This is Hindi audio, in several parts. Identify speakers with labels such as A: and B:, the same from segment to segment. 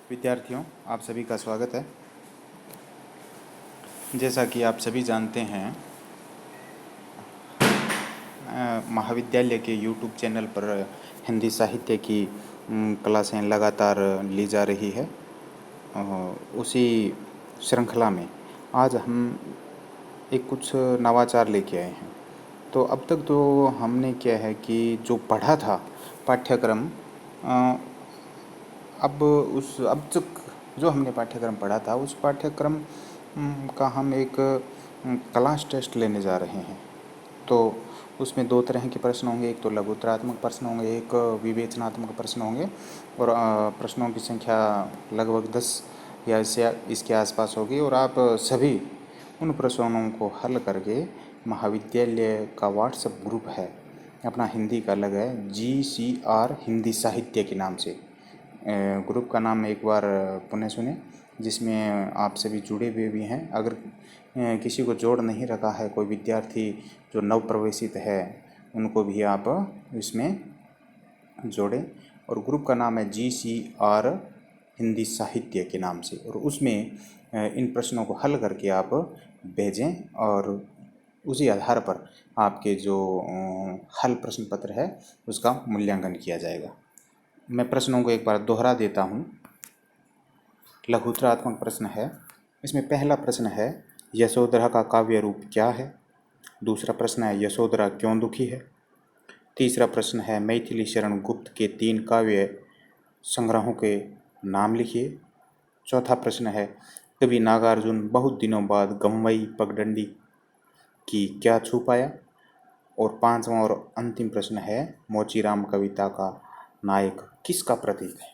A: विद्यार्थियों, आप सभी का स्वागत है। जैसा कि आप सभी जानते हैं, महाविद्यालय के यूट्यूब चैनल पर हिंदी साहित्य की क्लासें लगातार ली जा रही है। उसी श्रृंखला में आज हम एक कुछ नवाचार लेके आए हैं। तो अब तक तो हमने क्या है कि जो पढ़ा था पाठ्यक्रम, अ, अब तक जो हमने पाठ्यक्रम पढ़ा था उस पाठ्यक्रम का हम एक क्लास टेस्ट लेने जा रहे हैं। तो उसमें दो तरह के प्रश्न होंगे, एक तो लघुत्तरात्मक प्रश्न होंगे, एक विवेचनात्मक प्रश्न होंगे। और प्रश्नों की संख्या लगभग 10 या इसके आसपास होगी। और आप सभी उन प्रश्नों को हल करके महाविद्यालय का व्हाट्सएप ग्रुप है अपना, हिंदी का अलग है, GCR हिंदी साहित्य के नाम से। ग्रुप का नाम एक बार पुनः सुने, जिसमें आप सभी जुड़े हुए भी हैं। अगर किसी को जोड़ नहीं रखा है, कोई विद्यार्थी जो नव प्रवेशित है, उनको भी आप इसमें जोड़ें। और ग्रुप का नाम है GCR हिंदी साहित्य के नाम से। और उसमें इन प्रश्नों को हल करके आप भेजें और उसी आधार पर आपके जो हल प्रश्न पत्र है उसका मूल्यांकन किया जाएगा। मैं प्रश्नों को एक बार दोहरा देता हूँ। लघुत्तरात्मक प्रश्न है। इसमें पहला प्रश्न है, यशोधरा का काव्य रूप क्या है। दूसरा प्रश्न है, यशोधरा क्यों दुखी है। तीसरा प्रश्न है, मैथिली शरण गुप्त के 3 काव्य संग्रहों के नाम लिखिए। चौथा प्रश्न है, कवि नागार्जुन बहुत दिनों बाद गंवई पगडंडी की क्या छू पाया। और पांचवा और अंतिम प्रश्न है, मोचीराम कविता का नायक किसका प्रतीक है।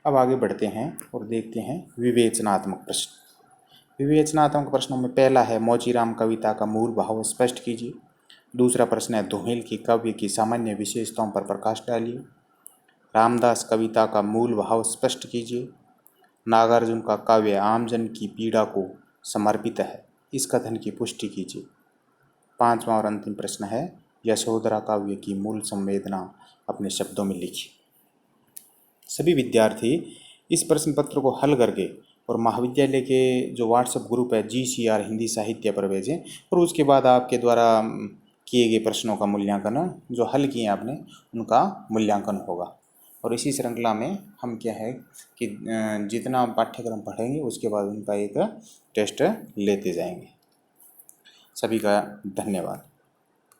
A: अब आगे बढ़ते हैं और देखते हैं विवेचनात्मक प्रश्न। विवेचनात्मक प्रश्नों में पहला है, मोचीराम कविता का मूल भाव स्पष्ट कीजिए। दूसरा प्रश्न है, धूमिल की काव्य की सामान्य विशेषताओं पर प्रकाश डालिए। रामदास कविता का मूल भाव स्पष्ट कीजिए। नागार्जुन का काव्य आमजन की पीड़ा को समर्पित है, इस कथन की पुष्टि कीजिए। पांचवा और अंतिम प्रश्न है, यशोधरा काव्य की मूल संवेदना अपने शब्दों में लिखिए। सभी विद्यार्थी इस प्रश्न पत्र को हल करके और महाविद्यालय के जो व्हाट्सएप ग्रुप है GCR हिंदी साहित्य पर भेजें। और उसके बाद आपके द्वारा किए गए प्रश्नों का मूल्यांकन, जो हल किए आपने उनका मूल्यांकन होगा। और इसी श्रृंखला में हम क्या है कि जितना पाठ्यक्रम पढ़ेंगे उसके बाद उनका एक टेस्ट लेते जाएंगे। सभी का धन्यवाद।